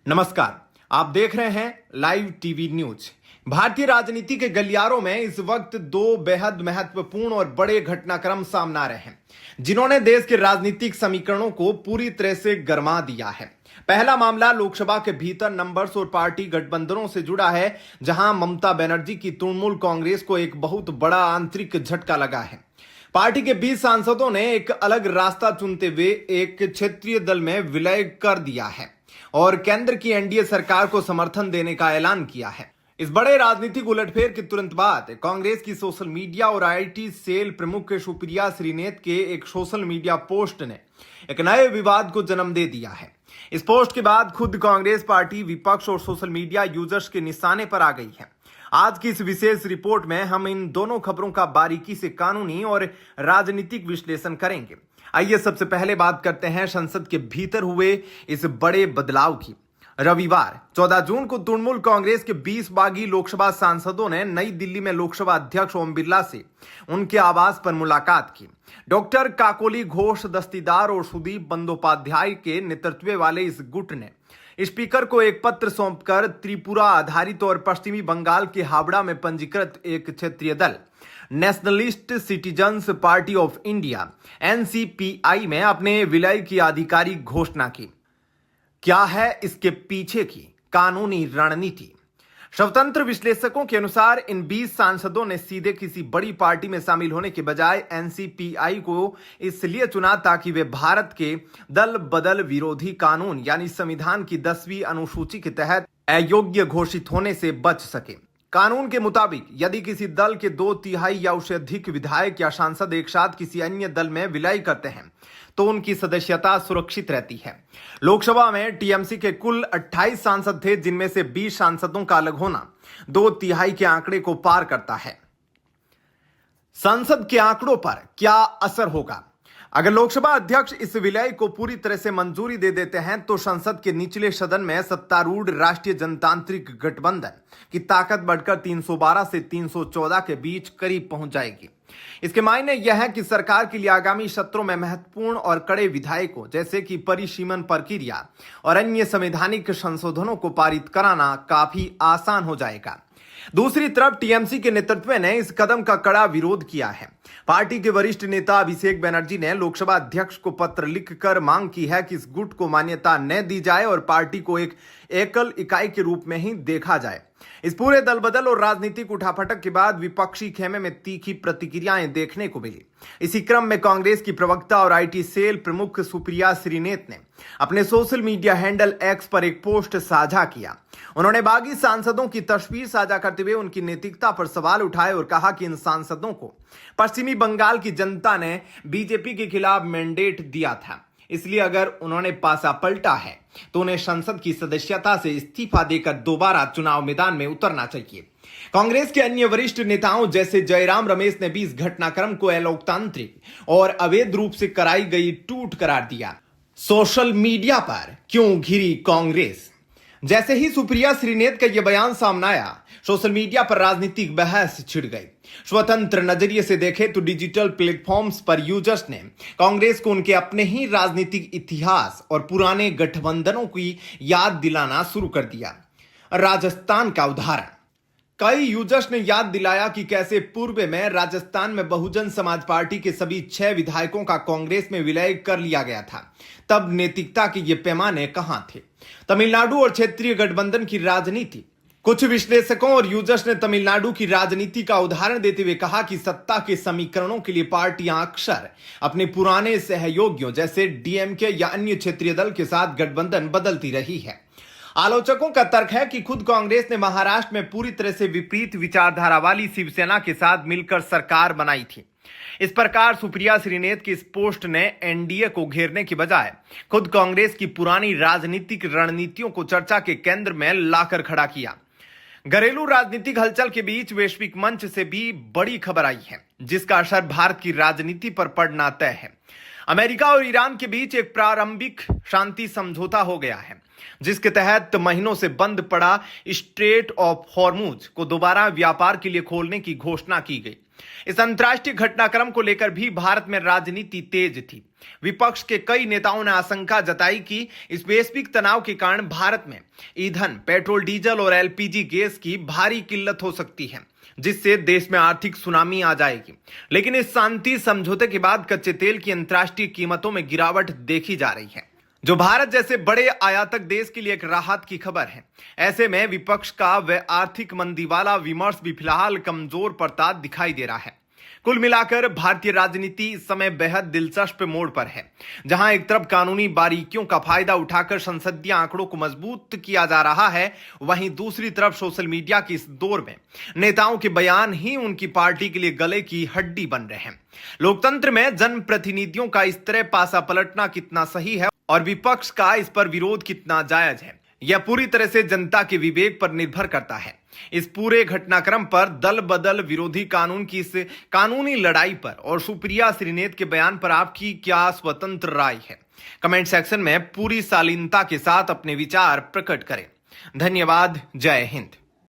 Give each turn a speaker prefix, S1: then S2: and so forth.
S1: नमस्कार। आप देख रहे हैं लाइव टीवी न्यूज। भारतीय राजनीति के गलियारों में इस वक्त दो बेहद महत्वपूर्ण और बड़े घटनाक्रम सामने आ रहे हैं, जिन्होंने देश के राजनीतिक समीकरणों को पूरी तरह से गरमा दिया है। पहला मामला लोकसभा के भीतर नंबर्स और पार्टी गठबंधनों से जुड़ा है, जहां ममता बनर्जी की तृणमूल कांग्रेस को एक बहुत बड़ा आंतरिक झटका लगा है। पार्टी के 20 सांसदों ने एक अलग रास्ता चुनते हुए एक क्षेत्रीय दल में विलय कर दिया है और केंद्र की एनडीए सरकार को समर्थन देने का ऐलान किया है। इस बड़े राजनीतिक उलटफेर के तुरंत बाद कांग्रेस की सोशल मीडिया और आईटी सेल प्रमुख सुप्रिया श्रीनेत के एक सोशल मीडिया पोस्ट ने एक नए विवाद को जन्म दे दिया है। इस पोस्ट के बाद खुद कांग्रेस पार्टी विपक्ष और सोशल मीडिया यूजर्स के निशाने पर आ गई है। आज की इस विशेष रिपोर्ट में हम इन दोनों खबरों का बारीकी से कानूनी और राजनीतिक विश्लेषण करेंगे। आइए सबसे पहले बात करते हैं संसद के भीतर हुए इस बड़े बदलाव की। रविवार 14 जून को तृणमूल कांग्रेस के 20 बागी लोकसभा सांसदों ने नई दिल्ली में लोकसभा अध्यक्ष ओम बिरला से उनके आवास पर मुलाकात की। डॉक्टर काकोली घोष दस्तीदार और सुदीप बंदोपाध्याय के नेतृत्व वाले इस गुट ने स्पीकर को एक पत्र सौंपकर त्रिपुरा आधारित और पश्चिमी बंगाल के हावड़ा में पंजीकृत एक क्षेत्रीय दल nationalist citizens party of India NCPI में अपने विलय की आधिकारिक घोषणा की। क्या है इसके पीछे की कानूनी रणनीति? स्वतंत्र विश्लेषकों के अनुसार इन 20 सांसदों ने सीधे किसी बड़ी पार्टी में शामिल होने के बजाय एनसीपीआई को इसलिए चुना ताकि वे भारत के दल बदल विरोधी कानून यानी संविधान की 10वीं अनुसूची के तहत अयोग्य घोषित होने से बच सके। कानून के मुताबिक यदि किसी दल के 2/3 या उससे अधिक विधायक या सांसद एक साथ किसी अन्य दल में विलय करते हैं तो उनकी सदस्यता सुरक्षित रहती है। लोकसभा में टीएमसी के कुल 28 सांसद थे, जिनमें से 20 सांसदों का अलग होना 2/3 के आंकड़े को पार करता है। संसद के आंकड़ों पर क्या असर होगा? अगर लोकसभा अध्यक्ष इस विलय को पूरी तरह से मंजूरी दे देते हैं तो संसद के निचले सदन में सत्तारूढ़ राष्ट्रीय जनतांत्रिक गठबंधन की ताकत बढ़कर 312 से 314 के बीच करीब पहुंच जाएगी। इसके मायने यह है कि सरकार के लिए आगामी सत्रों में महत्वपूर्ण और कड़े विधायकों जैसे कि परिसीमन प्रक्रिया और अन्य संवैधानिक संशोधनों को पारित कराना काफी आसान हो जाएगा। दूसरी तरफ टीएमसी के नेतृत्व ने इस कदम का कड़ा विरोध किया है। पार्टी के वरिष्ठ नेता अभिषेक बनर्जी ने लोकसभा अध्यक्ष को पत्र लिखकर मांग की है कि इस गुट को मान्यता न दी जाए और पार्टी को एक एकल इकाई के रूप में ही देखा जाए। इस पूरे दल बदल और राजनीतिक उठापटक के बाद विपक्षी खेमे में तीखी प्रतिक्रियाएं देखने को मिली। इसी क्रम में कांग्रेस की प्रवक्ता और आईटी सेल प्रमुख सुप्रिया श्रीनेत ने अपने सोशल मीडिया हैंडल एक्स पर एक पोस्ट साझा किया। उन्होंने बागी सांसदों की तस्वीर साझा करते हुए उनकी नैतिकता पर सवाल उठाए और कहा कि इन सांसदों को पश्चिमी बंगाल की जनता ने बीजेपी के खिलाफ मैंडेट दिया था, इसलिए अगर उन्होंने पासा पलटा है तो उन्हें संसद की सदस्यता से इस्तीफा देकर दोबारा चुनाव मैदान में उतरना चाहिए। कांग्रेस के अन्य वरिष्ठ नेताओं जैसे जयराम रमेश ने भी इस घटनाक्रम को अलोकतांत्रिक और अवैध रूप से कराई गई टूट करार दिया। सोशल मीडिया पर क्यों घिरी कांग्रेस? जैसे ही सुप्रिया श्रीनेत का यह बयान सामने आया, सोशल मीडिया पर राजनीतिक बहस छिड़ गई। स्वतंत्र नजरिए से देखें तो डिजिटल प्लेटफॉर्म्स पर यूजर्स ने कांग्रेस को उनके अपने ही राजनीतिक इतिहास और पुराने गठबंधनों की याद दिलाना शुरू कर दिया। राजस्थान का उदाहरण, कई यूजर्स ने याद दिलाया कि कैसे पूर्व में राजस्थान में बहुजन समाज पार्टी के सभी 6 विधायकों का कांग्रेस में विलय कर लिया गया था। तब नैतिकता के ये पैमाने कहां थे? तमिलनाडु और क्षेत्रीय गठबंधन की राजनीति। कुछ विश्लेषकों और यूजर्स ने तमिलनाडु की राजनीति का उदाहरण देते हुए कहा कि सत्ता के समीकरणों के लिए पार्टियां अक्सर अपने पुराने सहयोगियों जैसे डीएमके या अन्य क्षेत्रीय दल के साथ गठबंधन बदलती रही है। आलोचकों का तर्क है कि खुद कांग्रेस ने महाराष्ट्र में पूरी तरह से विपरीत विचारधारा वाली शिवसेना के साथ मिलकर सरकार बनाई थी। इस प्रकार सुप्रिया श्रीनेत की इस पोस्ट ने एनडीए को घेरने की बजाय खुद कांग्रेस की पुरानी राजनीतिक रणनीतियों को चर्चा के केंद्र में लाकर खड़ा किया। घरेलू राजनीतिक हलचल के बीच वैश्विक मंच से भी बड़ी खबर आई है, जिसका असर भारत की राजनीति पर पड़ना तय है। अमेरिका और ईरान के बीच एक प्रारंभिक शांति समझौता हो गया है, जिसके तहत महीनों से बंद पड़ा स्ट्रेट ऑफ हॉर्मुज को दोबारा व्यापार के लिए खोलने की घोषणा की गई। इस अंतर्राष्ट्रीय घटनाक्रम को लेकर भी भारत में राजनीति तेज थी। विपक्ष के कई नेताओं ने आशंका जताई कि इस वैश्विक तनाव के कारण भारत में ईंधन, पेट्रोल, डीजल और एलपीजी गैस की भारी किल्लत हो सकती है, जिससे देश में आर्थिक सुनामी आ जाएगी। लेकिन इस शांति समझौते के बाद कच्चे तेल की अंतर्राष्ट्रीय कीमतों में गिरावट देखी जा रही है, जो भारत जैसे बड़े आयातक देश के लिए एक राहत की खबर है। ऐसे में विपक्ष का वह आर्थिक मंदी वाला विमर्श भी फिलहाल कमजोर पड़ता दिखाई दे रहा है। कुल मिलाकर भारतीय राजनीति इस समय बेहद दिलचस्प मोड़ पर है, जहां एक तरफ कानूनी बारीकियों का फायदा उठाकर संसदीय आंकड़ों को मजबूत किया जा रहा है, वहीं दूसरी तरफ सोशल मीडिया की इस दौर में नेताओं के बयान ही उनकी पार्टी के लिए गले की हड्डी बन रहे हैं। लोकतंत्र में जनप्रतिनिधियों का इस तरह पासा पलटना कितना सही है और विपक्ष का इस पर विरोध कितना जायज है, यह पूरी तरह से जनता के विवेक पर निर्भर करता है। इस पूरे घटनाक्रम पर दल बदल विरोधी कानून की इस कानूनी लड़ाई पर और सुप्रिया श्रीनेत के बयान पर आपकी क्या स्वतंत्र राय है? कमेंट सेक्शन में पूरी शालीनता के साथ अपने विचार प्रकट करें। धन्यवाद। जय हिंद।